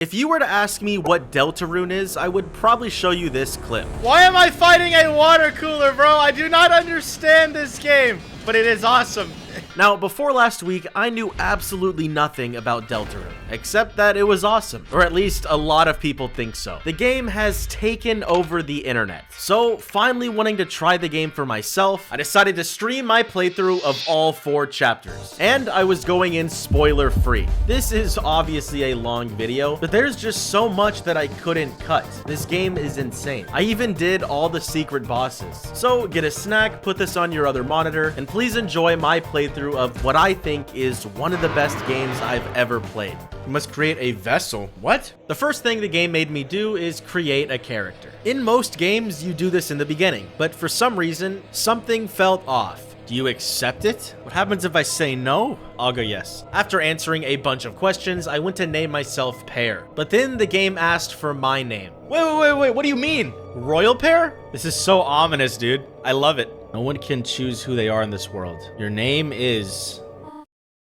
If you were to ask me what Deltarune is, I would probably show you this clip. Why am I fighting a water cooler, bro? I do not understand this game, but it is awesome. Now, before last week, I knew absolutely nothing about Deltarune, except that it was awesome, or at least a lot of people think so. The game has taken over the internet, so finally wanting to try the game for myself, I decided to stream my playthrough of all 4 chapters, and I was going in spoiler-free. This is obviously a long video, but there's just so much that I couldn't cut. This game is insane. I even did all the secret bosses. So get a snack, put this on your other monitor, and please enjoy my playthrough of what I think is one of the best games I've ever played. You must create a vessel. What? The first thing the game made me do is create a character. In most games, you do this in the beginning, but for some reason, something felt off. Do you accept it? What happens if I say no? I'll go yes. After answering a bunch of questions, I went to name myself Pear, but then the game asked for my name. Wait, what do you mean? RoyalPear? This is so ominous, dude. I love it. No one can choose who they are in this world. Your name is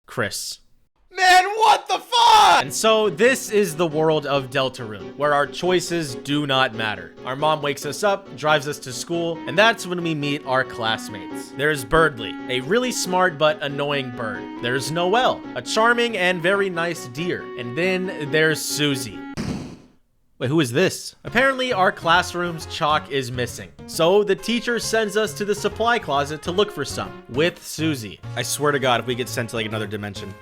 Chris. Man, what the fuck? And so this is the world of Deltarune, where our choices do not matter. Our mom wakes us up, drives us to school, and that's when we meet our classmates. There's Birdly, a really smart but annoying bird. There's Noelle, a charming and very nice deer. And then there's Susie. Wait, who is this? Apparently, our classroom's chalk is missing. So the teacher sends us to the supply closet to look for some, with Susie. I swear to God, if we get sent to like another dimension.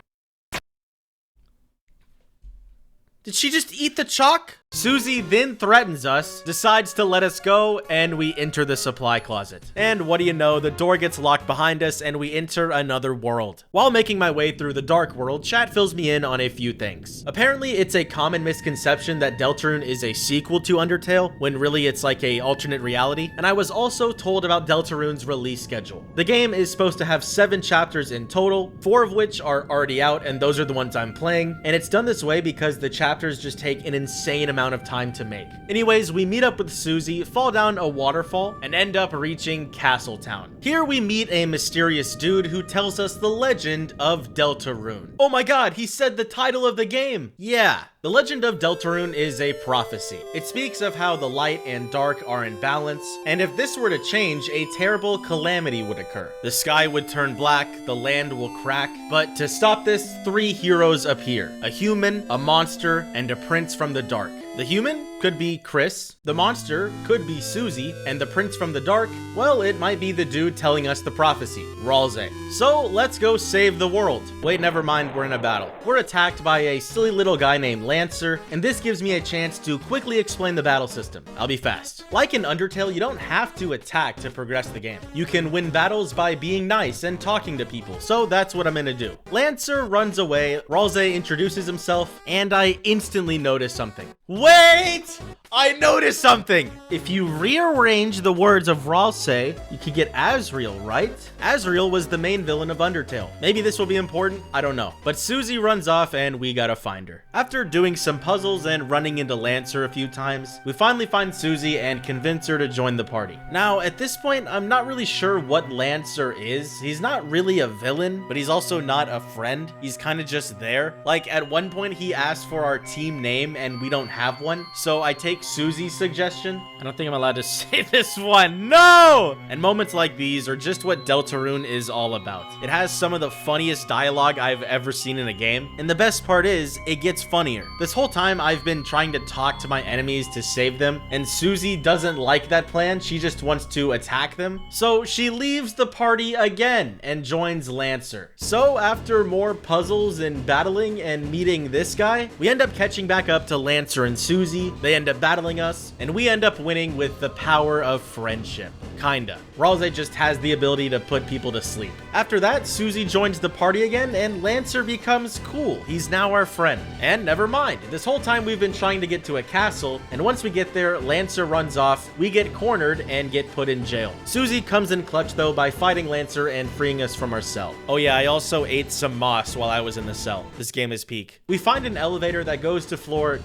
Did she just eat the chalk? Susie then threatens us, decides to let us go, and we enter the supply closet. And what do you know, the door gets locked behind us and we enter another world. While making my way through the dark world, chat fills me in on a few things. Apparently, it's a common misconception that Deltarune is a sequel to Undertale, when really it's like a alternate reality. And I was also told about Deltarune's release schedule. The game is supposed to have 7 chapters in total, 4 of which are already out, and those are the ones I'm playing. And it's done this way because the chapters just take an insane amount of time to make. Anyways, we meet up with Susie, fall down a waterfall, and end up reaching Castletown. Here we meet a mysterious dude who tells us the legend of Deltarune. Oh my god, he said the title of the game! Yeah. The legend of Deltarune is a prophecy. It speaks of how the light and dark are in balance, and if this were to change, a terrible calamity would occur. The sky would turn black, the land will crack, but to stop this, 3 heroes appear. A human, a monster, and a prince from the dark. The human could be Chris, the monster could be Susie, and the prince from the dark, well, it might be the dude telling us the prophecy, Ralze. So let's go save the world. Wait, never mind, we're in a battle. We're attacked by a silly little guy named Lancer, and this gives me a chance to quickly explain the battle system. I'll be fast. Like in Undertale, you don't have to attack to progress the game. You can win battles by being nice and talking to people, so that's what I'm gonna do. Lancer runs away, Ralze introduces himself, and I instantly notice something. Wait! I noticed something! If you rearrange the words of Ralze, you could get Asriel, right? Asriel was the main villain of Undertale. Maybe this will be important, I don't know. But Susie runs off and we gotta find her. After doing some puzzles and running into Lancer a few times, we finally find Susie and convince her to join the party. Now, at this point, I'm not really sure what Lancer is. He's not really a villain, but he's also not a friend. He's kind of just there. Like, at one point, he asked for our team name and we don't have one, so I take Susie's suggestion. I don't think I'm allowed to say this one. No! And moments like these are just what Deltarune is all about. It has some of the funniest dialogue I've ever seen in a game, and the best part is, it gets funnier. This whole time I've been trying to talk to my enemies to save them, and Susie doesn't like that plan, she just wants to attack them. So she leaves the party again and joins Lancer. So after more puzzles and battling and meeting this guy, we end up catching back up to Lancer and Susie. They end up battling us, and we end up winning with the power of friendship. Kinda. Ralze just has the ability to put people to sleep. After that, Susie joins the party again, and Lancer becomes cool. He's now our friend. And never mind, this whole time we've been trying to get to a castle, and once we get there, Lancer runs off, we get cornered, and get put in jail. Susie comes in clutch though by fighting Lancer and freeing us from our cell. Oh yeah, I also ate some moss while I was in the cell. This game is peak. We find an elevator that goes to floor ?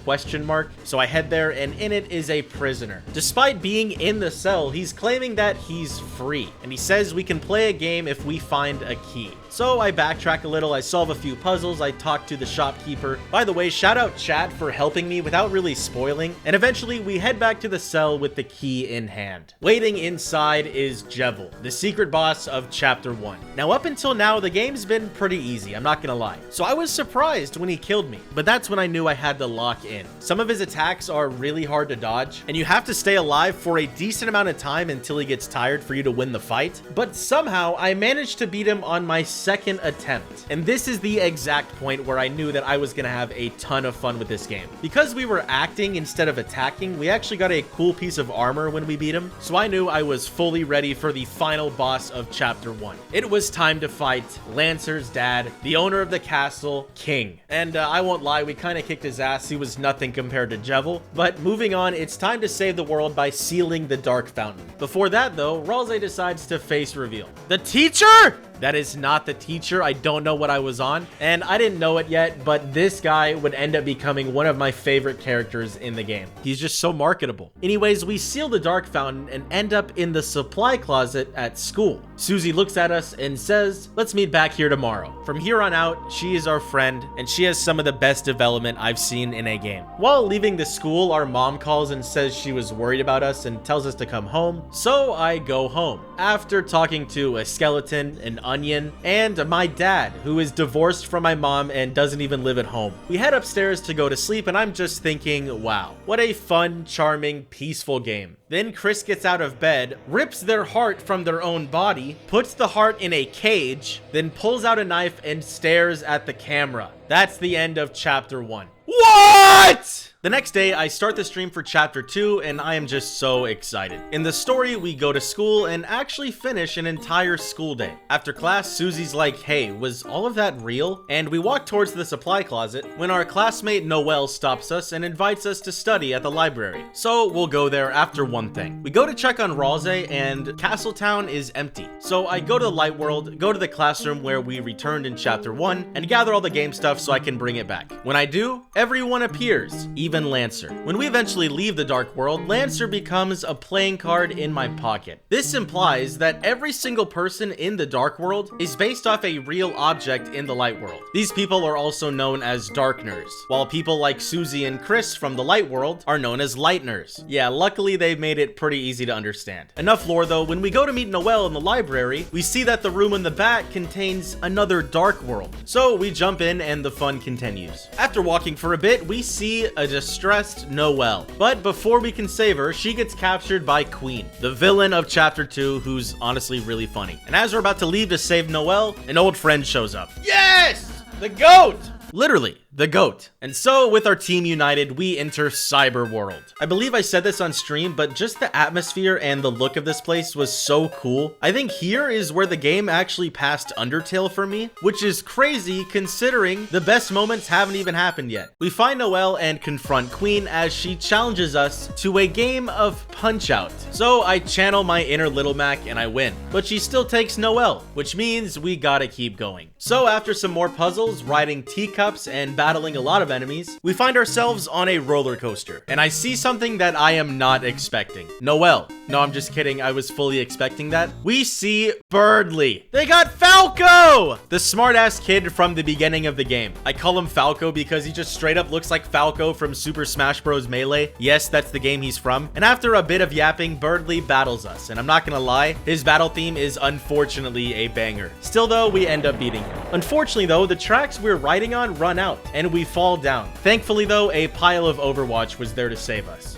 So I head there, and in it is a prisoner. Despite being in the cell, he's claiming that that he's free, and he says we can play a game if we find a key. So I backtrack a little, I solve a few puzzles, I talk to the shopkeeper. By the way, shout out chat for helping me without really spoiling, and eventually we head back to the cell with the key in hand. Waiting inside is Jevil, the secret boss of chapter 1. Now up until now, the game's been pretty easy, I'm not gonna lie. So I was surprised when he killed me, but that's when I knew I had to lock in. Some of his attacks are really hard to dodge, and you have to stay alive for a decent amount of time until he gets tired for you to win the fight. But somehow I managed to beat him on my second attempt. And this is the exact point where I knew that I was gonna have a ton of fun with this game. Because we were acting instead of attacking, we actually got a cool piece of armor when we beat him. So I knew I was fully ready for the final boss of chapter 1. It was time to fight Lancer's dad, the owner of the castle, King. And I won't lie, we kind of kicked his ass. He was nothing compared to Jevil. But moving on, it's time to save the world by sealing the Dark Fountain. Before that though, Ralze decides to face reveal. The teacher? That is not the teacher. I don't know what I was on, and I didn't know it yet, but this guy would end up becoming one of my favorite characters in the game. He's just so marketable. Anyways, we seal the Dark Fountain and end up in the supply closet at school. Susie looks at us and says, let's meet back here tomorrow. From here on out, she is our friend, and she has some of the best development I've seen in a game. While leaving the school, our mom calls and says she was worried about us and tells us to come home, so I go home. After talking to a skeleton, an onion, and my dad, who is divorced from my mom and doesn't even live at home. We head upstairs to go to sleep, and I'm just thinking, wow, what a fun, charming, peaceful game. Then Chris gets out of bed, rips their heart from their own body, puts the heart in a cage, then pulls out a knife and stares at the camera. That's the end of chapter 1. What? The next day, I start the stream for chapter 2, and I am just so excited. In the story, we go to school and actually finish an entire school day. After class, Susie's like, hey, was all of that real? And we walk towards the supply closet when our classmate Noelle stops us and invites us to study at the library. So we'll go there after one thing. We go to check on Ralze, and Castletown is empty. So I go to the light world, go to the classroom where we returned in chapter 1, and gather all the game stuff so I can bring it back. When I do, everyone appears, even Lancer. When we eventually leave the dark world, Lancer becomes a playing card in my pocket. This implies that every single person in the dark world is based off a real object in the light world. These people are also known as darkners, while people like Susie and Chris from the light world are known as lightners. Yeah, luckily they've made it pretty easy to understand. Enough lore though, when we go to meet Noelle in the library, we see that the room in the back contains another dark world. So we jump in and the fun continues. After walking for a bit, we see a distressed Noelle. But before we can save her, she gets captured by Queen, the villain of chapter 2, who's honestly really funny. And as we're about to leave to save Noelle, an old friend shows up. Yes! The goat! Literally, the GOAT. And so, with our team united, we enter Cyber World. I believe I said this on stream, but just the atmosphere and the look of this place was so cool. I think here is where the game actually passed Undertale for me, which is crazy considering the best moments haven't even happened yet. We find Noelle and confront Queen as she challenges us to a game of Punch-Out. So I channel my inner Little Mac and I win, but she still takes Noelle, which means we gotta keep going. So after some more puzzles, riding teacups, and battling a lot of enemies, we find ourselves on a roller coaster, and I see something that I am not expecting. Noelle. No, I'm just kidding. I was fully expecting that. We see Birdly. They got Falco! The smartass kid from the beginning of the game. I call him Falco because he just straight up looks like Falco from Super Smash Bros. Melee. Yes, that's the game he's from. And after a bit of yapping, Birdly battles us, and I'm not gonna lie, his battle theme is unfortunately a banger. Still though, we end up beating him. Unfortunately though, the tracks we're riding on run out, and we fall down. Thankfully though, a pile of Overwatch was there to save us.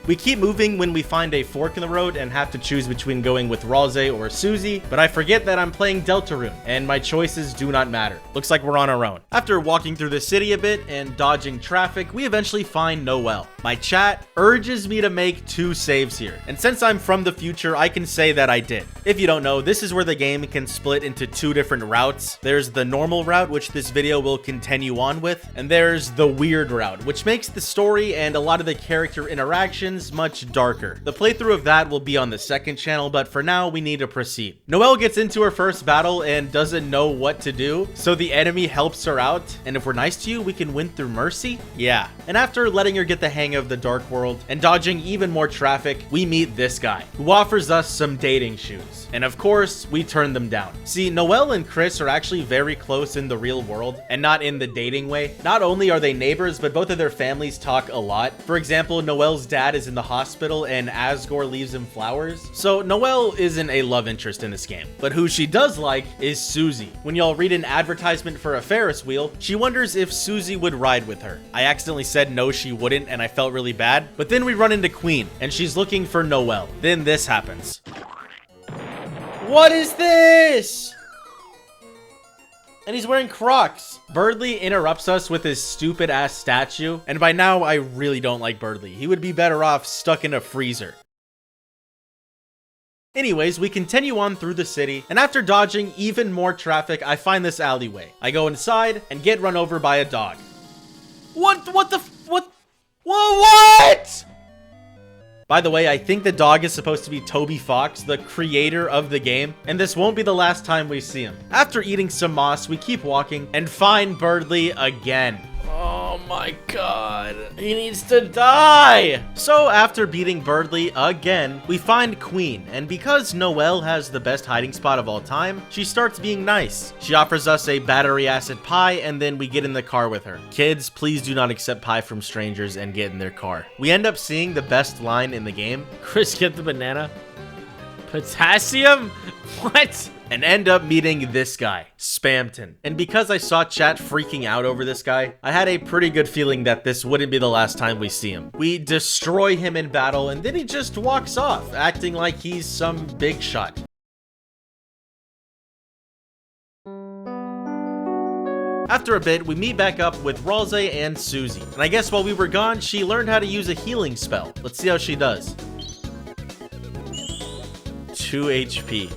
We keep moving when we find a fork in the road and have to choose between going with Ralze or Susie, but I forget that I'm playing Deltarune, and my choices do not matter. Looks like we're on our own. After walking through the city a bit and dodging traffic, we eventually find Noelle. My chat urges me to make 2 saves here, and since I'm from the future, I can say that I did. If you don't know, this is where the game can split into 2 different routes. There's the normal route, which this video will continue on with, and there's the weird route, which makes the story and a lot of the character interactions one's much darker. The playthrough of that will be on the second channel, but for now, we need to proceed. Noelle gets into her first battle and doesn't know what to do, so the enemy helps her out, and if we're nice to you, we can win through mercy? Yeah. And after letting her get the hang of the dark world and dodging even more traffic, we meet this guy, who offers us some dating shoes. And of course, we turn them down. See, Noelle and Chris are actually very close in the real world, and not in the dating way. Not only are they neighbors, but both of their families talk a lot. For example, Noelle's dad is in the hospital and Asgore leaves him flowers. So Noelle isn't a love interest in this game. But who she does like is Susie. When y'all read an advertisement for a Ferris wheel, she wonders if Susie would ride with her. I accidentally said no, she wouldn't, and I felt really bad. But then we run into Queen, and she's looking for Noelle. Then this happens. What is this? And he's wearing Crocs. Birdly interrupts us with his stupid ass statue. And by now, I really don't like Birdly. He would be better off stuck in a freezer. Anyways, we continue on through the city, and after dodging even more traffic, I find this alleyway. I go inside and get run over by a dog. What the what? By the way, I think the dog is supposed to be Toby Fox, the creator of the game, and this won't be the last time we see him. After eating some moss, we keep walking and find Birdly again. Oh my god, he needs to die! So after beating Birdly again, we find Queen, and because Noelle has the best hiding spot of all time, she starts being nice. She offers us a battery acid pie, and then we get in the car with her. Kids, please do not accept pie from strangers and get in their car. We end up seeing the best line in the game. Chris, get the banana. Potassium? What? And end up meeting this guy, Spamton. And because I saw chat freaking out over this guy, I had a pretty good feeling that this wouldn't be the last time we see him. We destroy him in battle, and then he just walks off, acting like he's some big shot. After a bit, we meet back up with Ralze and Susie. And I guess while we were gone, she learned how to use a healing spell. Let's see how she does. 2 HP.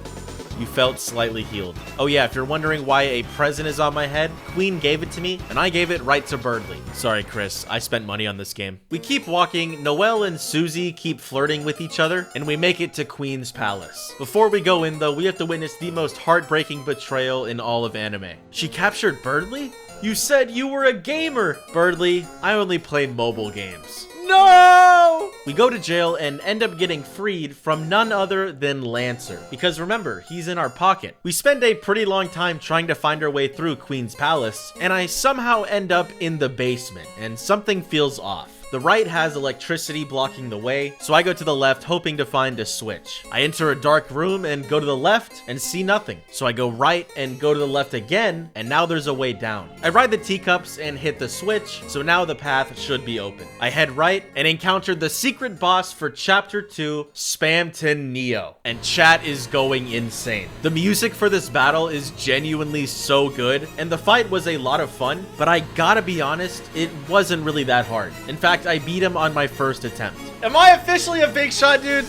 You felt slightly healed. Oh yeah, if you're wondering why a present is on my head, Queen gave it to me, and I gave it right to Birdly. Sorry, Chris, I spent money on this game. We keep walking, Noelle and Susie keep flirting with each other, and we make it to Queen's palace. Before we go in though, we have to witness the most heartbreaking betrayal in all of anime. She captured Birdly? You said you were a gamer! Birdly, I only play mobile games. No! We go to jail and end up getting freed from none other than Lancer. Because remember, he's in our pocket. We spend a pretty long time trying to find our way through Queen's palace, and I somehow end up in the basement, and something feels off. The right has electricity blocking the way, so I go to the left hoping to find a switch. I enter a dark room and go to the left and see nothing. So I go right and go to the left again, and now there's a way down. I ride the teacups and hit the switch, so now the path should be open. I head right and encounter the secret boss for Chapter 2, Spamton Neo. And chat is going insane. The music for this battle is genuinely so good, and the fight was a lot of fun, but I gotta be honest, it wasn't really that hard. In fact, I beat him on my first attempt. Am I officially a big shot, dude?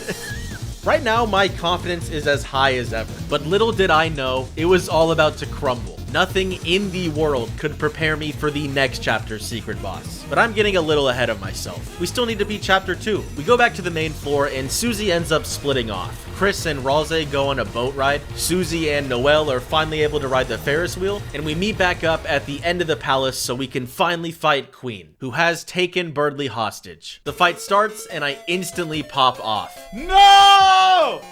Right now, my confidence is as high as ever, but little did I know, it was all about to crumble. Nothing in the world could prepare me for the next chapter's secret boss. But I'm getting a little ahead of myself. We still need to beat Chapter 2. We go back to the main floor and Susie ends up splitting off. Chris and Ralze go on a boat ride. Susie and Noelle are finally able to ride the Ferris wheel. And we meet back up at the end of the palace so we can finally fight Queen, who has taken Birdly hostage. The fight starts and I instantly pop off. No!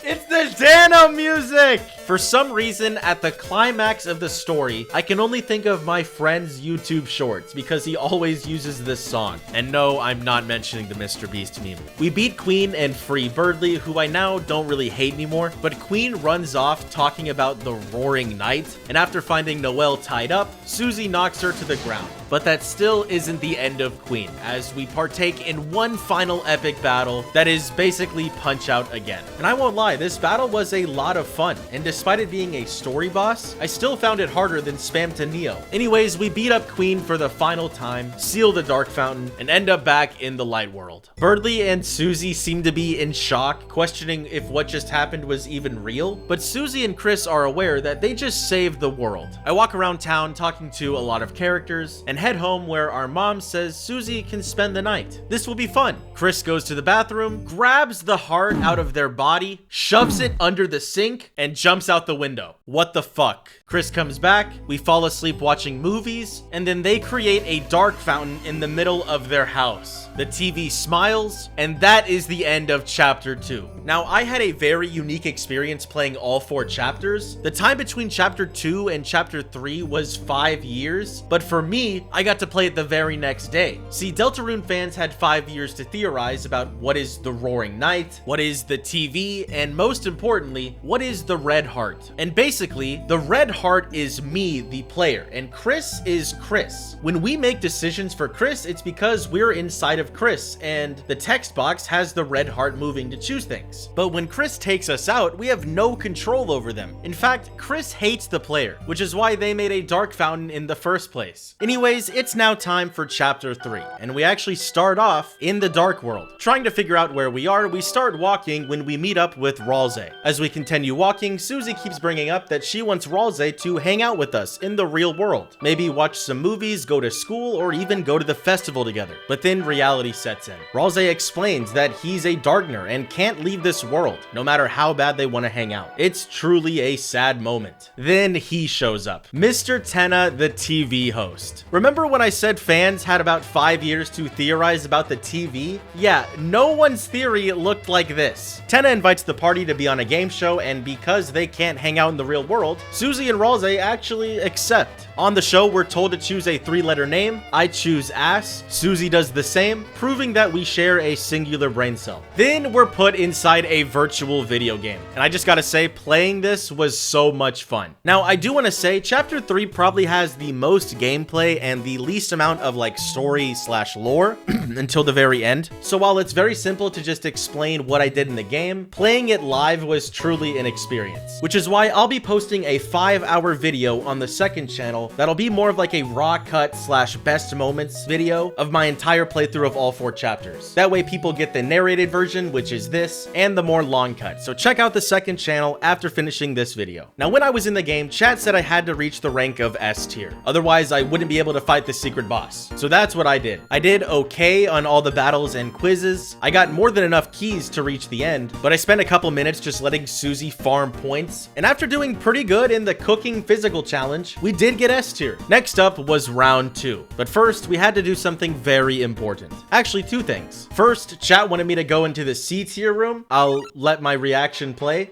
It's the Dano music! For some reason, at the climax of the story, I can only think of my friend's YouTube shorts because he always uses this song. And no, I'm not mentioning the Mr. Beast meme. We beat Queen and free Birdly, who I now don't really hate anymore, but Queen runs off talking about the Roaring Night, and after finding Noelle tied up, Susie knocks her to the ground. But that still isn't the end of Queen, as we partake in one final epic battle that is basically Punch-Out again. And I won't lie, this battle battle was a lot of fun, and despite it being a story boss, I still found it harder than Spam to Neo. Anyways, we beat up Queen for the final time, seal the Dark Fountain, and end up back in the light world. Birdly and Susie seem to be in shock, questioning if what just happened was even real, but Susie and Chris are aware that they just saved the world. I walk around town talking to a lot of characters, and head home where our mom says Susie can spend the night. This will be fun. Chris goes to the bathroom, grabs the heart out of their body, shoves it under the sink, and jumps out the window. What the fuck? Chris comes back, we fall asleep watching movies, and then they create a dark fountain in the middle of their house. The TV smiles, and that is the end of chapter 2. Now, I had a very unique experience playing all 4 chapters. The time between chapter 2 and chapter 3 was 5 years, but for me, I got to play it the very next day. See, Deltarune fans had 5 years to theorize about what is the Roaring Night, what is the TV, and most importantly, what is the Red Heart. And basically, the Red Heart is me, the player, and Chris is Chris. When we make decisions for Chris, it's because we're inside of Chris, and the text box has the red heart moving to choose things. But when Chris takes us out, we have no control over them. In fact, Chris hates the player, which is why they made a dark fountain in the first place. Anyways, it's now time for chapter 3, and we actually start off in the dark world. Trying to figure out where we are, we start walking when we meet up with Ralze. As we continue walking, Susie keeps bringing up that she wants Ralze to hang out with us in the real world. Maybe watch some movies, go to school, or even go to the festival together. But then reality sets in. Ralze explains that he's a Darkner and can't leave this world, no matter how bad they want to hang out. It's truly a sad moment. Then he shows up. Mr. Tenna, the TV host. Remember when I said fans had about 5 years to theorize about the TV? Yeah, no one's theory looked like this. Tenna invites the party to be on a game show, and because they can't hang out in the real world, Susie and Ralze actually accept. On the show, we're told to choose a 3-letter name. I choose ass. Susie does the same, proving that we share a singular brain cell. Then we're put inside a virtual video game, and I just gotta say, playing this was so much fun. Now, I do want to say chapter 3 probably has the most gameplay and the least amount of like story / lore until the very end. So while it's very simple to just explain what I did in the game, playing it live was truly an experience, which is why I'll be posting a 5-hour video on the second channel that'll be more of like a raw cut / best moments video of my entire playthrough of all 4 chapters. That way people get the narrated version, which is this, and the more long cut. So check out the second channel after finishing this video. Now, when I was in the game, chat said I had to reach the rank of S tier. Otherwise, I wouldn't be able to fight the secret boss. So that's what I did. I did okay on all the battles and quizzes. I got more than enough keys to reach the end, but I spent a couple minutes just letting Susie farm points. And after doing pretty good in the cooking physical challenge, we did get S tier. Next up was round 2. But first, we had to do something very important. Actually, 2 things. First, chat wanted me to go into the C tier room. I'll let my reaction play.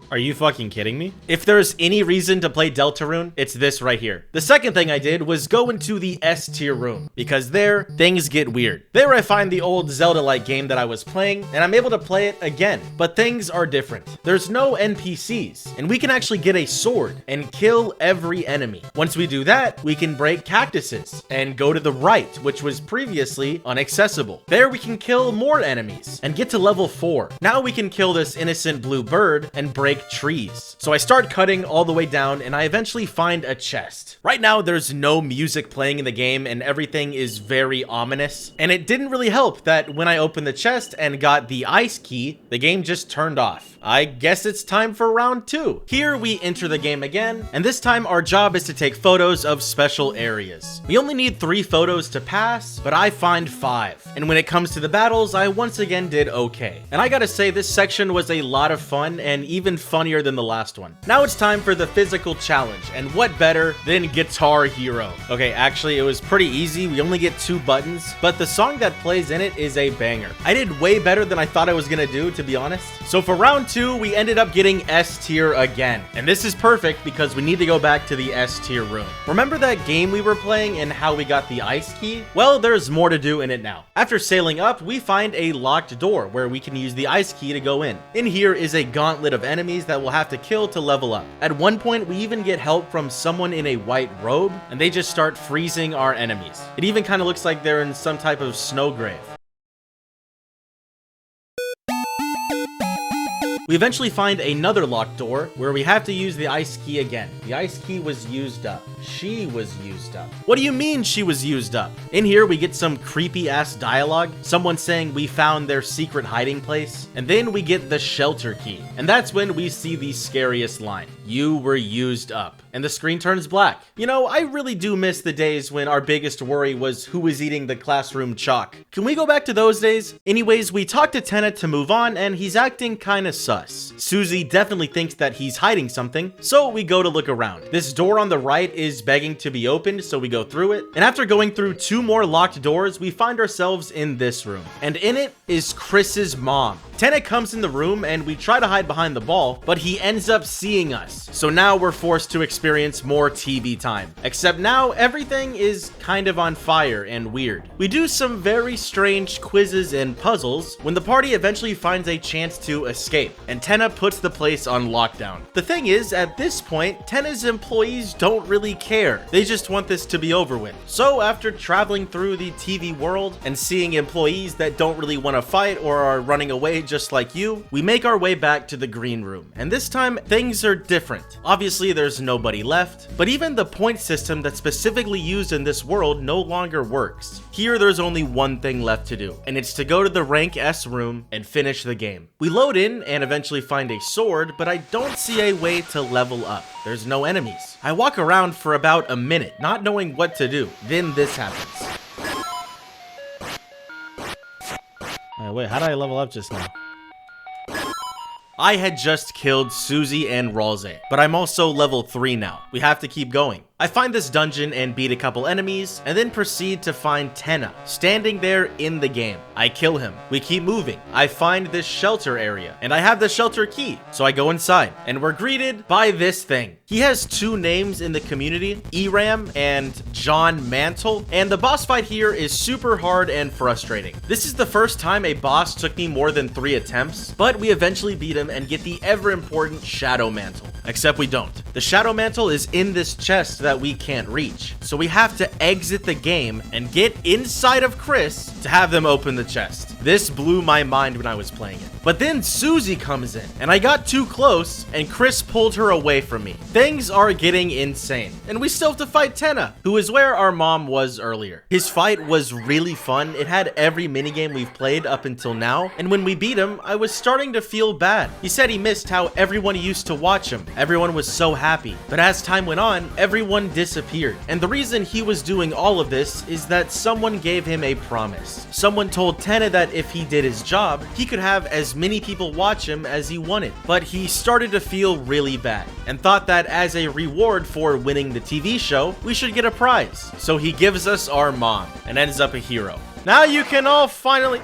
Are you fucking kidding me? If there's any reason to play Deltarune, it's this right here. The second thing I did was go into the S tier room, because there, things get weird. There I find the old Zelda-like game that I was playing, and I'm able to play it again. But things are different. There's no NPCs, and we can actually get a sword and kill every enemy. Once we do that, we can break cactuses and go to the right, which was previously inaccessible. There we can kill more enemies and get to level 4. Now we can kill this innocent blue bird and break trees. So I start cutting all the way down, and I eventually find a chest. Right now, there's no music playing in the game, and everything is very ominous. And it didn't really help that when I opened the chest and got the ice key, the game just turned off. I guess it's time for round 2. Here we enter the game again, and this time our job is to take photos of special areas. We only need 3 photos to pass, but I find 5. And when it comes to the battles, I once again did okay. And I gotta say, this section was a lot of fun and even funnier than the last one. Now it's time for the physical challenge, and what better than Guitar Hero? Okay, actually it was pretty easy. We only get 2 buttons, but the song that plays in it is a banger. I did way better than I thought I was gonna do, to be honest. So for round 2, we ended up getting S tier again. And this is perfect because we need to go back to the S tier room. Remember that game we were playing and how we got the ice key? Well, there's more to do in it now. After sailing up, we find a locked door where we can use the ice key to go in. In here is a gauntlet of enemies that we'll have to kill to level up. At one point, we even get help from someone in a white robe, and they just start freezing our enemies. It even kind of looks like they're in some type of snow grave. We eventually find another locked door where we have to use the ice key again. The ice key was used up. She was used up. What do you mean she was used up? In here, we get some creepy ass dialogue. Someone saying we found their secret hiding place. And then we get the shelter key. And that's when we see the scariest line. You were used up. And the screen turns black. You know, I really do miss the days when our biggest worry was who was eating the classroom chalk. Can we go back to those days? Anyways, we talk to Tenna to move on, and he's acting kinda sus. Susie definitely thinks that he's hiding something, so we go to look around. This door on the right is begging to be opened, so we go through it. And after going through 2 more locked doors, we find ourselves in this room. And in it is Chris's mom. Tenna comes in the room and we try to hide behind the ball, but he ends up seeing us. So now we're forced to experience more TV time. Except now everything is kind of on fire and weird. We do some very strange quizzes and puzzles when the party eventually finds a chance to escape, and Tenna puts the place on lockdown. The thing is, at this point, Tenna's employees don't really care. They just want this to be over with. So after traveling through the TV world and seeing employees that don't really want to fight or are running away just like you, we make our way back to the green room. And this time, things are different. Obviously, there's nobody left, but even the point system that's specifically used in this world no longer works. Here, there's only one thing left to do, and it's to go to the rank S room and finish the game. We load in and eventually find a sword, but I don't see a way to level up. There's no enemies. I walk around for about a minute, not knowing what to do. Then this happens. Wait, how did I level up just now? I had just killed Susie and Ralze, but I'm also level 3 now. We have to keep going. I find this dungeon and beat a couple enemies, and then proceed to find Tenna, standing there in the game. I kill him. We keep moving. I find this shelter area, and I have the shelter key, so I go inside, and we're greeted by this thing. He has 2 names in the community, Eram and John Mantle, and the boss fight here is super hard and frustrating. This is the first time a boss took me more than 3 attempts, but we eventually beat him and get the ever-important Shadow Mantle. Except we don't. The Shadow Mantle is in this chest that we can't reach. So we have to exit the game and get inside of Chris to have them open the chest. This blew my mind when I was playing it. But then Susie comes in, and I got too close, and Chris pulled her away from me. Things are getting insane. And we still have to fight Tenna, who is where our mom was earlier. His fight was really fun. It had every minigame we've played up until now, and when we beat him, I was starting to feel bad. He said he missed how everyone used to watch him. Everyone was so happy. But as time went on, everyone disappeared. And the reason he was doing all of this is that someone gave him a promise. Someone told Tenna that if he did his job, he could have as many people watch him as he wanted. But he started to feel really bad and thought that as a reward for winning the TV show, we should get a prize. So he gives us our mom and ends up a hero. Now you can all finally...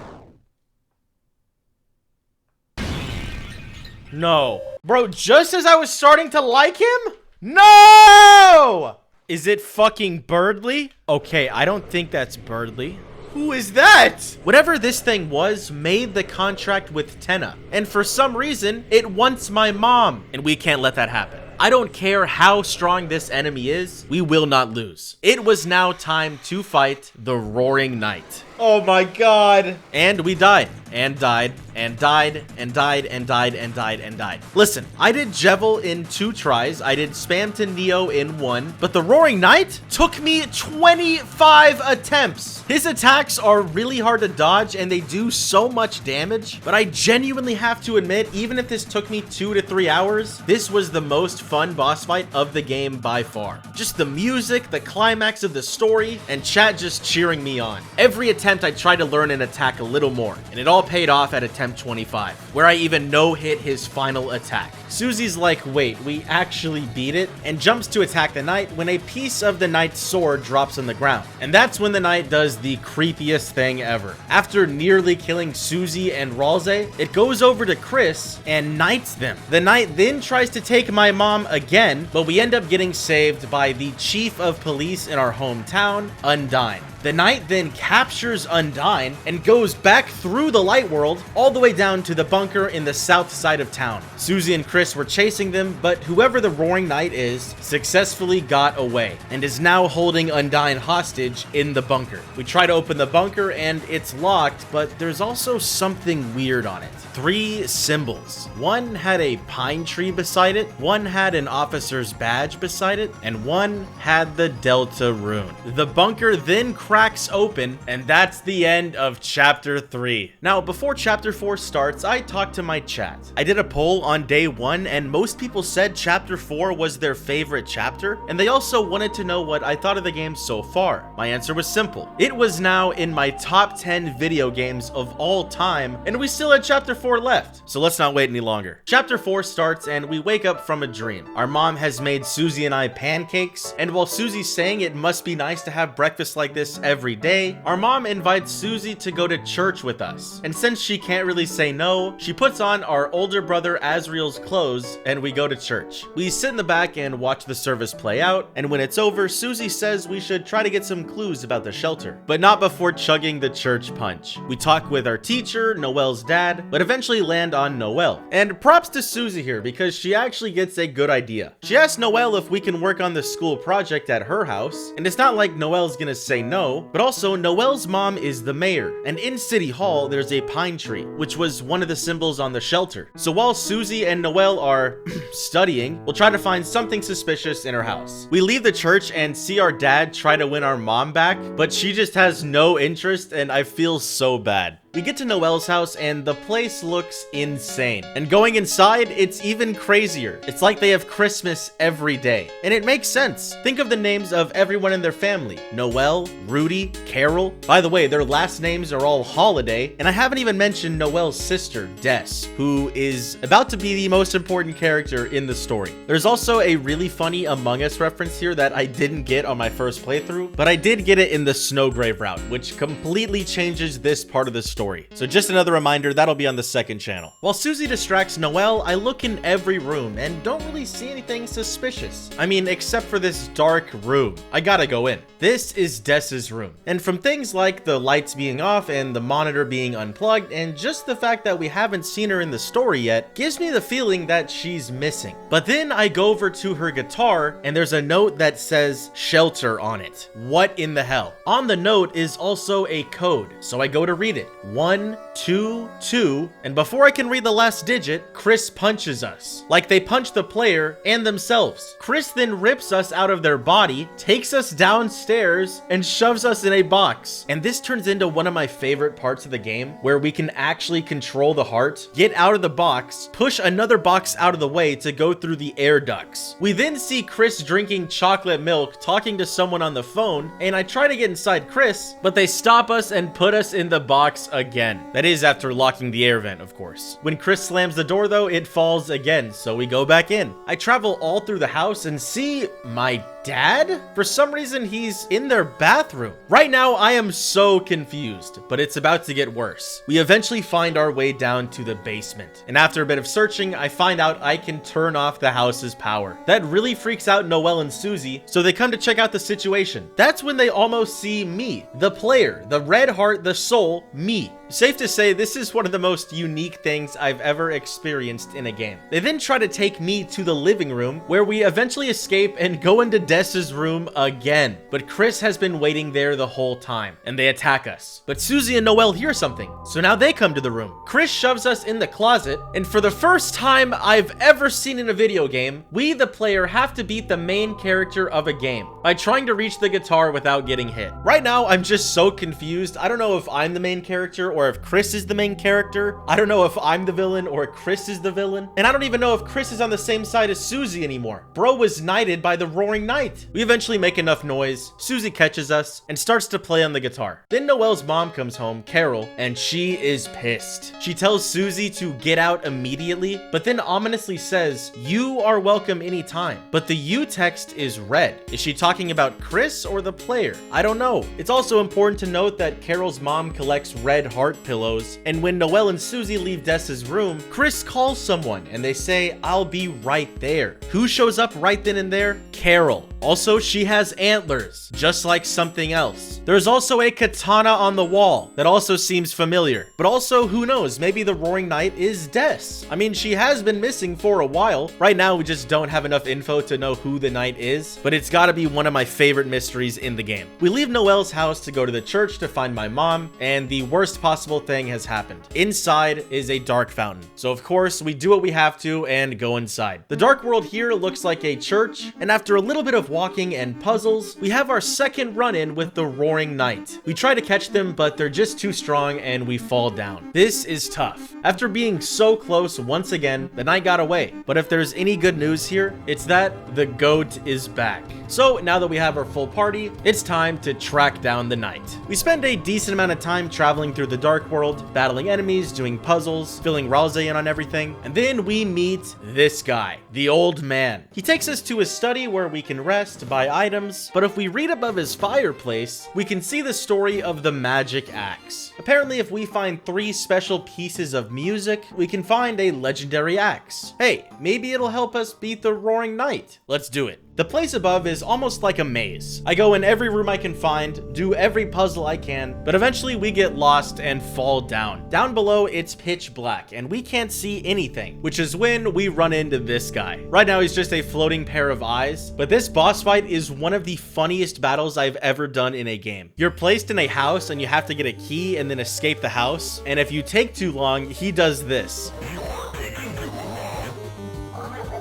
No. Bro, just as I was starting to like him? No! Is it fucking Birdly? Okay, I don't think that's Birdly. Who is that? Whatever this thing was made the contract with Tenna, and for some reason, it wants my mom, and we can't let that happen. I don't care how strong this enemy is, we will not lose. It was now time to fight the Roaring Knight. Oh my god. And we died, and died, and died, and died, and died, and died, and died. Listen, I did Jevil in 2 tries, I did Spam to Neo in 1, but the Roaring Knight took me 25 attempts. His attacks are really hard to dodge, and they do so much damage, but I genuinely have to admit, even if this took me 2 to 3 hours, this was the most fun boss fight of the game by far. Just the music, the climax of the story, and chat just cheering me on. Every attempt I tried to learn an attack a little more, and it all paid off at attempt 25, where I even no-hit his final attack. Susie's like, wait, we actually beat it? And jumps to attack the knight when a piece of the knight's sword drops on the ground. And that's when the knight does the creepiest thing ever. After nearly killing Susie and Ralze, it goes over to Chris and knights them. The knight then tries to take my mom again, but we end up getting saved by the chief of police in our hometown, Undyne. The knight then captures Undyne and goes back through the light world all the way down to the bunker in the south side of town. Susie and Chris were chasing them, but whoever the Roaring Knight is successfully got away and is now holding Undyne hostage in the bunker. We try to open the bunker and it's locked, but there's also something weird on it. 3 symbols. One had a pine tree beside it, one had an officer's badge beside it, and one had the Deltarune. The bunker then cracks open, and that's the end of chapter 3. Now, before chapter 4 starts, I talked to my chat. I did a poll on day 1, and most people said chapter 4 was their favorite chapter, and they also wanted to know what I thought of the game so far. My answer was simple. It was now in my top 10 video games of all time, and we still had chapter 4 left. So let's not wait any longer. Chapter 4 starts and we wake up from a dream. Our mom has made Susie and I pancakes, and while Susie's saying it must be nice to have breakfast like this every day, our mom invites Susie to go to church with us. And since she can't really say no, she puts on our older brother Azriel's clothes and we go to church. We sit in the back and watch the service play out, and when it's over, Susie says we should try to get some clues about the shelter, but not before chugging the church punch. We talk with our teacher, Noelle's dad, but eventually land on Noelle. And props to Susie here because she actually gets a good idea. She asks Noelle if we can work on the school project at her house, and it's not like Noelle's gonna say no, but also Noelle's mom is the mayor, and in City Hall there's a pine tree, which was one of the symbols on the shelter. So while Susie and Noelle are studying, we'll try to find something suspicious in her house. We leave the church and see our dad try to win our mom back, but she just has no interest, and I feel so bad. We get to Noelle's house and the place looks insane. And going inside, it's even crazier. It's like they have Christmas every day. And it makes sense. Think of the names of everyone in their family. Noelle, Rudy, Carol. By the way, their last names are all Holiday. And I haven't even mentioned Noelle's sister, Des, who is about to be the most important character in the story. There's also a really funny Among Us reference here that I didn't get on my first playthrough, but I did get it in the Snowgrave route, which completely changes this part of the story. So just another reminder, that'll be on the second channel. While Susie distracts Noelle, I look in every room and don't really see anything suspicious. I mean, except for this dark room. I gotta go in. This is Des's room. And from things like the lights being off and the monitor being unplugged, and just the fact that we haven't seen her in the story yet, gives me the feeling that she's missing. But then I go over to her guitar and there's a note that says shelter on it. What in the hell? On the note is also a code, so I go to read it. 1, 2, 2, and before I can read the last digit, Chris punches us. Like they punch the player and themselves. Chris then rips us out of their body, takes us downstairs, and shoves us in a box. And this turns into one of my favorite parts of the game, where we can actually control the heart, get out of the box, push another box out of the way to go through the air ducts. We then see Chris drinking chocolate milk, talking to someone on the phone, and I try to get inside Chris, but they stop us and put us in the box again. That is after locking the air vent, of course. When Chris slams the door though, it falls again, so we go back in. I travel all through the house and see my dad? For some reason, he's in their bathroom. Right now, I am so confused, but it's about to get worse. We eventually find our way down to the basement, and after a bit of searching, I find out I can turn off the house's power. That really freaks out Noelle and Susie, so they come to check out the situation. That's when they almost see me, the player, the red heart, the soul, me. Safe to say, this is one of the most unique things I've ever experienced in a game. They then try to take me to the living room, where we eventually escape and go into Des's room again. But Chris has been waiting there the whole time, and they attack us. But Susie and Noelle hear something, so now they come to the room. Chris shoves us in the closet, and for the first time I've ever seen in a video game, we, the player, have to beat the main character of a game by trying to reach the guitar without getting hit. Right now, I'm just so confused. I don't know if I'm the main character or if Chris is the main character. I don't know if I'm the villain or Chris is the villain. And I don't even know if Chris is on the same side as Susie anymore. Bro was knighted by the Roaring Knight. We eventually make enough noise. Susie catches us and starts to play on the guitar. Then Noelle's mom comes home, Carol, and she is pissed. She tells Susie to get out immediately, but then ominously says, "You are welcome anytime." But the U text is red. Is she talking about Chris or the player? I don't know. It's also important to note that Carol's mom collects red heart pillows, and when Noelle and Susie leave Des's room, Chris calls someone and they say, "I'll be right there." Who shows up right then and there? Carol. Also, she has antlers, just like something else. There's also a katana on the wall that also seems familiar. But also, who knows, maybe the Roaring Knight is Des. I mean, she has been missing for a while. Right now, we just don't have enough info to know who the knight is, but it's gotta be one of my favorite mysteries in the game. We leave Noelle's house to go to the church to find my mom, and the worst possible thing has happened. Inside is a dark fountain. So of course, we do what we have to and go inside. The dark world here looks like a church, and after a little bit of walking and puzzles, we have our second run-in with the Roaring Knight. We try to catch them, but they're just too strong and we fall down. This is tough. After being so close once again, the knight got away. But if there's any good news here, it's that the goat is back. So now that we have our full party, it's time to track down the knight. We spend a decent amount of time traveling through the dark world, battling enemies, doing puzzles, filling Ralze in on everything, and then we meet this guy, the old man. He takes us to his study where we can rest, buy items, but if we read above his fireplace, we can see the story of the magic axe. Apparently, if we find 3 special pieces of music, we can find a legendary axe. Hey, maybe it'll help us beat the Roaring Knight. Let's do it. The place above is almost like a maze. I go in every room I can find, do every puzzle I can, but eventually we get lost and fall down. Down below, it's pitch black, and we can't see anything, which is when we run into this guy. Right now, he's just a floating pair of eyes, but this boss fight is one of the funniest battles I've ever done in a game. You're placed in a house, and you have to get a key and then escape the house, and if you take too long, he does this.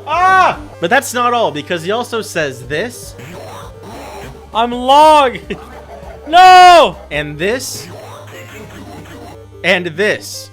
Ah! But that's not all, because he also says this. I'm log! No! And this. And this.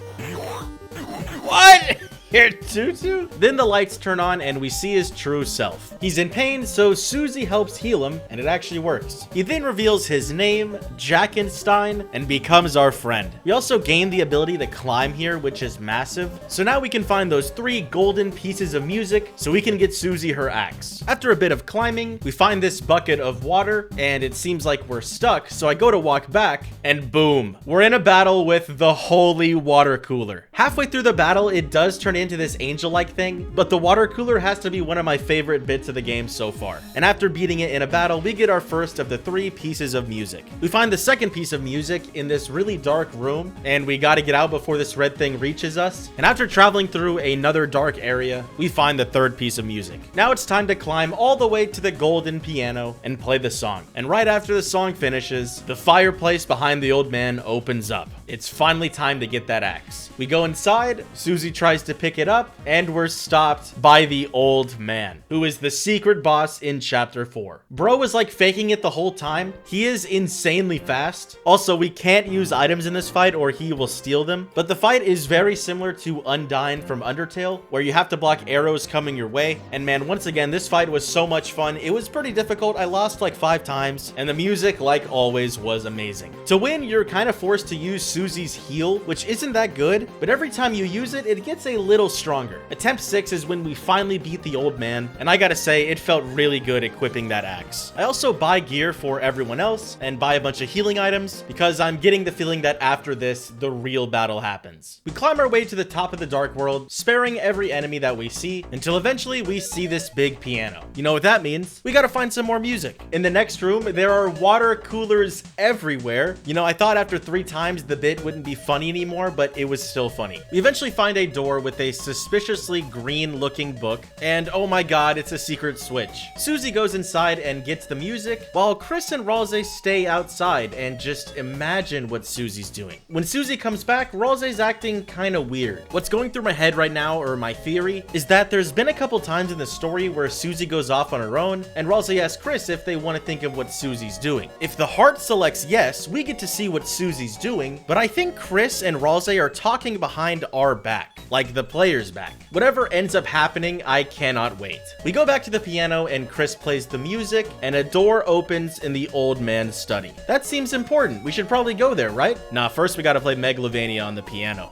What? Here, Tutu? Then the lights turn on and we see his true self. He's in pain, so Susie helps heal him, and it actually works. He then reveals his name, Jackenstein, and becomes our friend. We also gain the ability to climb here, which is massive. So now we can find those 3 golden pieces of music so we can get Susie her axe. After a bit of climbing, we find this bucket of water, and it seems like we're stuck, so I go to walk back, and boom, we're in a battle with the holy water cooler. Halfway through the battle, it does turn into this angel-like thing, but the water cooler has to be one of my favorite bits of the game so far. And after beating it in a battle, we get our first of the 3 pieces of music. We find the second piece of music in this really dark room, and we gotta get out before this red thing reaches us. And after traveling through another dark area, we find the 3rd piece of music. Now it's time to climb all the way to the golden piano and play the song. And right after the song finishes, the fireplace behind the old man opens up. It's finally time to get that axe. We go inside, Susie tries to pick it up, and we're stopped by the old man, who is the secret boss in chapter 4. Bro was like faking it the whole time. He is insanely fast. Also, we can't use items in this fight or he will steal them, but the fight is very similar to Undyne from Undertale, where you have to block arrows coming your way. And man, once again, this fight was so much fun. It was pretty difficult. I lost like 5 times, and the music, like always, was amazing. To win, you're kind of forced to use Susie's heal, which isn't that good, but every time you use it, it gets a little stronger. Attempt 6 is when we finally beat the old man, and I gotta say, it felt really good equipping that axe. I also buy gear for everyone else and buy a bunch of healing items because I'm getting the feeling that after this, the real battle happens. We climb our way to the top of the dark world, sparing every enemy that we see, until eventually we see this big piano. You know what that means? We gotta find some more music. In the next room, there are water coolers everywhere. You know, I thought after 3 times the bit wouldn't be funny anymore, but it was still funny. We eventually find a door with a suspiciously green looking book, and oh my god, it's a secret switch. Susie goes inside and gets the music, while Chris and Ralze stay outside and just imagine what Susie's doing. When Susie comes back, Ralze's acting kinda weird. What's going through my head right now, or my theory, is that there's been a couple times in the story where Susie goes off on her own, and Ralze asks Chris if they want to think of what Susie's doing. If the heart selects yes, we get to see what Susie's doing, but I think Chris and Ralze are talking behind our back, like the player's back. Whatever ends up happening, I cannot wait. We go back to the piano and Chris plays the music, and a door opens in the old man's study. That seems important. We should probably go there, right? Nah, first we gotta play Megalovania on the piano.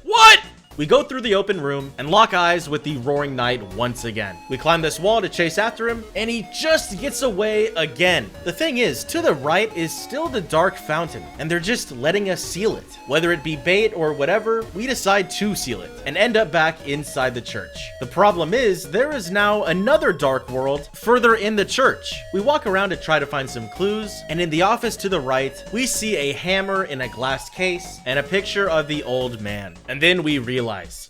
What? We go through the open room and lock eyes with the Roaring Knight once again. We climb this wall to chase after him, and he just gets away again. The thing is, to the right is still the Dark Fountain, and they're just letting us seal it. Whether it be bait or whatever, we decide to seal it, and end up back inside the church. The problem is, there is now another dark world further in the church. We walk around to try to find some clues, and in the office to the right, we see a hammer in a glass case and a picture of the old man. And then we realize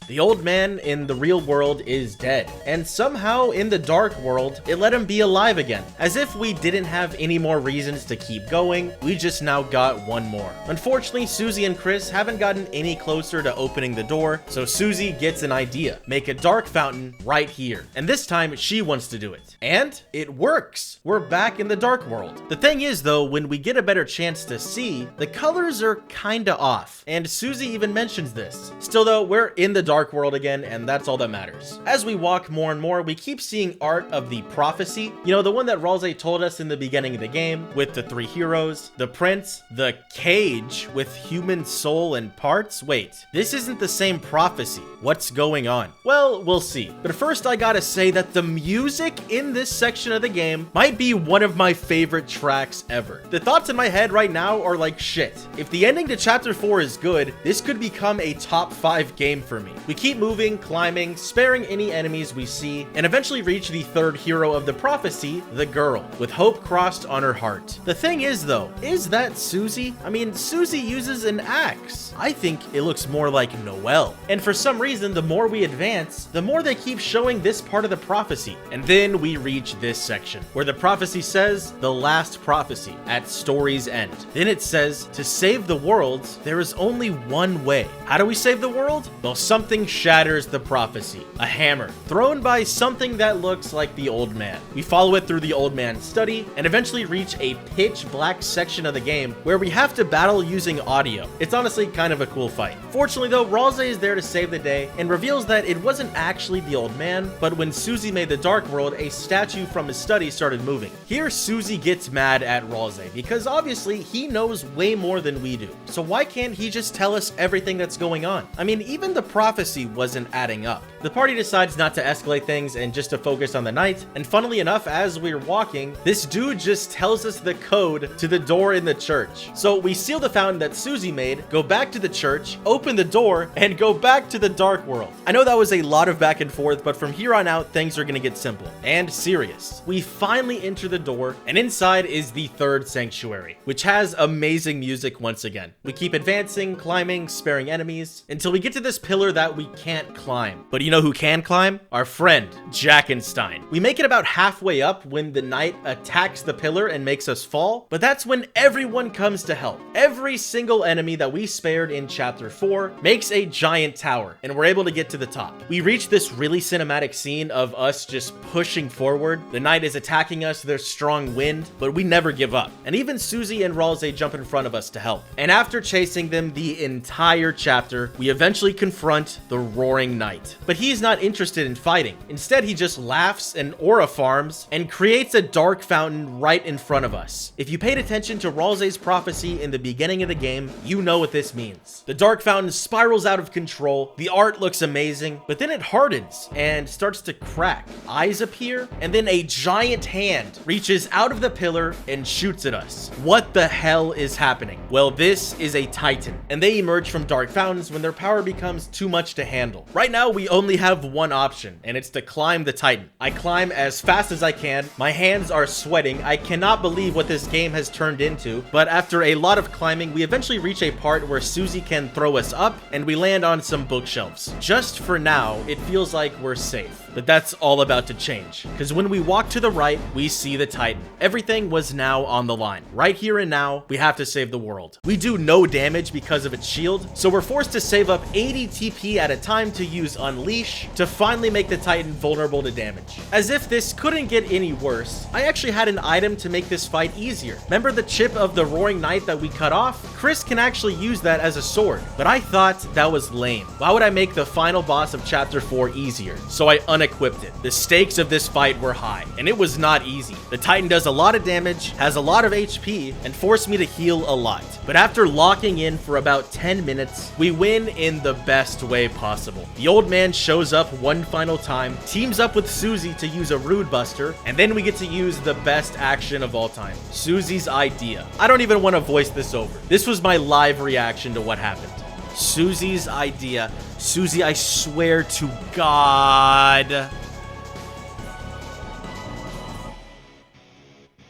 the old man in the real world is dead, and somehow in the dark world, it let him be alive again. As if we didn't have any more reasons to keep going, we just now got one more. Unfortunately, Susie and Chris haven't gotten any closer to opening the door, so Susie gets an idea. Make a dark fountain right here. And this time, she wants to do it. And it works. We're back in the dark world. The thing is though, when we get a better chance to see, the colors are kinda off. And Susie even mentions this. Still though, we're in the dark world again, and that's all that matters. As we walk more and more, we keep seeing art of the prophecy. You know, the one that Ralsei told us in the beginning of the game, with the 3 heroes, the prince, the cage with human soul and parts. Wait, this isn't the same prophecy. What's going on? Well, we'll see. But first, I gotta say that the music in this section of the game might be one of my favorite tracks ever. The thoughts in my head right now are like, shit, if the ending to chapter 4 is good, this could become a top 5 game for me. We keep moving, climbing, sparing any enemies we see, and eventually reach the 3rd hero of the prophecy, the girl, with hope crossed on her heart. The thing is though, is that Susie? I mean, Susie uses an axe. I think it looks more like Noelle. And for some reason, the more we advance, the more they keep showing this part of the prophecy. And then we reach this section, where the prophecy says, the last prophecy, at story's end. Then it says, to save the world, there is only one way. How do we save the world? Well, something shatters the prophecy. A hammer, thrown by something that looks like the old man. We follow it through the old man's study, and eventually reach a pitch black section of the game, where we have to battle using audio. It's honestly kind of a cool fight. Fortunately though, Ralsei is there to save the day, and reveals that it wasn't actually the old man, but when Susie made the dark world, a statue from his study started moving. Here, Susie gets mad at Ralsei, because obviously he knows way more than we do. So why can't he just tell us everything that's going on? I mean, even the prophecy wasn't adding up. The party decides not to escalate things and just to focus on the night, and funnily enough, as we're walking, this dude just tells us the code to the door in the church. So we seal the fountain that Susie made, go back to the church, open the door, and go back to the dark world. I know that was a lot of back and forth, but from here on out, things are gonna get simple and serious. We finally enter the door, and inside is the 3rd sanctuary, which has amazing music once again. We keep advancing, climbing, sparing enemies, until we get to this pillar that we can't climb. But you know who can climb? Our friend, Jackenstein. We make it about halfway up when the knight attacks the pillar and makes us fall, but that's when everyone comes to help. Every single enemy that we spared in chapter 4 makes a giant tower, and we're able to get to the top. We reach this really cinematic scene of us just pushing forward. The knight is attacking us, there's strong wind, but we never give up. And even Susie and Ralsei jump in front of us to help. And after chasing them the entire chapter, we eventually confront the Roaring Knight. But he's not interested in fighting. Instead, he just laughs and aura farms and creates a dark fountain right in front of us. If you paid attention to Ralsei's prophecy in the beginning of the game, you know what this means. The dark fountain spirals out of control, the art looks amazing, but then it hardens and starts to crack. Eyes appear, and then a giant hand reaches out of the pillar and shoots at us. What the hell is happening? Well, this is a Titan, and they emerge from dark fountains when their power becomes too much to handle. Right now, we only have one option, and it's to climb the Titan. I climb as fast as I can. My hands are sweating. I cannot believe what this game has turned into, but after a lot of climbing, we eventually reach a part where Susie can throw us up, and we land on some bookshelves. Just for now, it feels like we're safe. But that's all about to change, because when we walk to the right, we see the Titan. Everything was now on the line. Right here and now, we have to save the world. We do no damage because of its shield, so we're forced to save up 80 TP at a time to use Unleash to finally make the Titan vulnerable to damage. As if this couldn't get any worse, I actually had an item to make this fight easier. Remember the chip of the Roaring Knight that we cut off? Chris can actually use that as a sword, but I thought that was lame. Why would I make the final boss of chapter 4 easier? So I unequipped it. The stakes of this fight were high, and it was not easy. The Titan does a lot of damage, has a lot of HP, and forced me to heal a lot. But after locking in for about 10 minutes, we win in the best way possible. The old man shows up one final time, teams up with Susie to use a Rude Buster, and then we get to use the best action of all time, Susie's idea. I don't even want to voice this over. This was my live reaction to what happened. Susie's idea. Susie, I swear to God.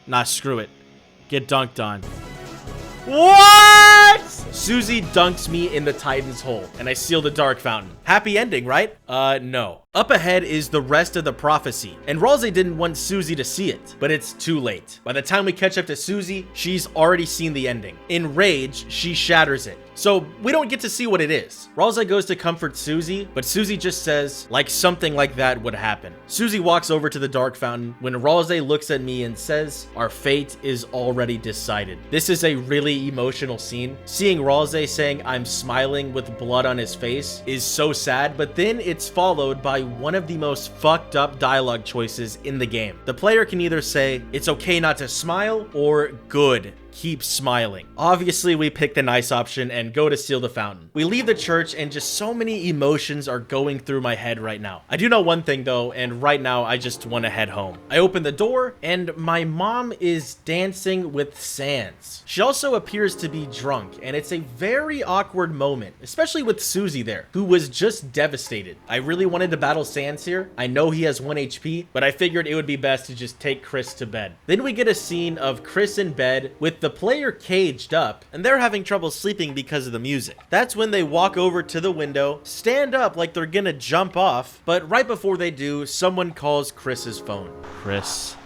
Nah, screw it. Get dunked on. What? Susie dunks me in the Titan's hole, and I seal the Dark Fountain. Happy ending, right? No. Up ahead is the rest of the prophecy, and Ralsei didn't want Susie to see it, but it's too late. By the time we catch up to Susie, she's already seen the ending. In rage, she shatters it. So we don't get to see what it is. Ralsei goes to comfort Susie, but Susie just says, like something like that would happen. Susie walks over to the Dark Fountain when Ralsei looks at me and says, our fate is already decided. This is a really emotional scene. Seeing Ralsei saying, I'm smiling with blood on his face is so sad, but then it's followed by one of the most fucked up dialogue choices in the game. The player can either say, it's okay not to smile, or good, keep smiling. Obviously, we pick the nice option and go to seal the fountain. We leave the church and just so many emotions are going through my head right now. I do know one thing though, and right now I just want to head home. I open the door and my mom is dancing with Sans. She also appears to be drunk, and it's a very awkward moment, especially with Susie there, who was just devastated. I really wanted to battle Sans here. I know he has 1 HP, but I figured it would be best to just take Chris to bed. Then we get a scene of Chris in bed with the player caged up, and they're having trouble sleeping because of the music. That's when they walk over to the window, stand up like they're gonna jump off, but right before they do, someone calls Chris's phone. Chris.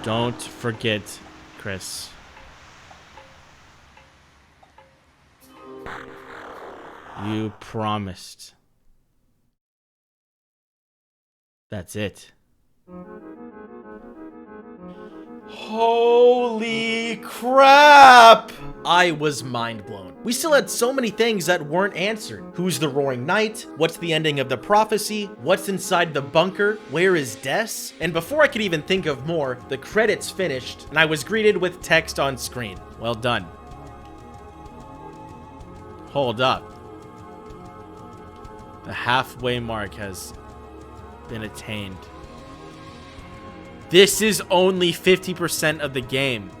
Don't forget, Chris. You promised. That's it. Holy crap! I was mind blown. We still had so many things that weren't answered. Who's the Roaring Knight? What's the ending of the prophecy? What's inside the bunker? Where is Des? And before I could even think of more, the credits finished, and I was greeted with text on screen. Well done. Hold up. The halfway mark has been attained. This is only 50% of the game,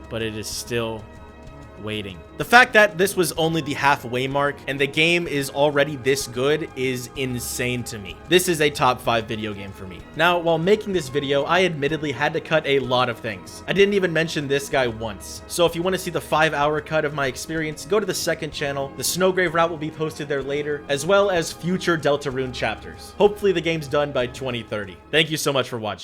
but it is still waiting. The fact that this was only the halfway mark and the game is already this good is insane to me. This is a top 5 video game for me. Now, while making this video, I admittedly had to cut a lot of things. I didn't even mention this guy once. So if you want to see the 5-hour cut of my experience, go to the second channel. The Snowgrave route will be posted there later, as well as future Deltarune chapters. Hopefully the game's done by 2030. Thank you so much for watching.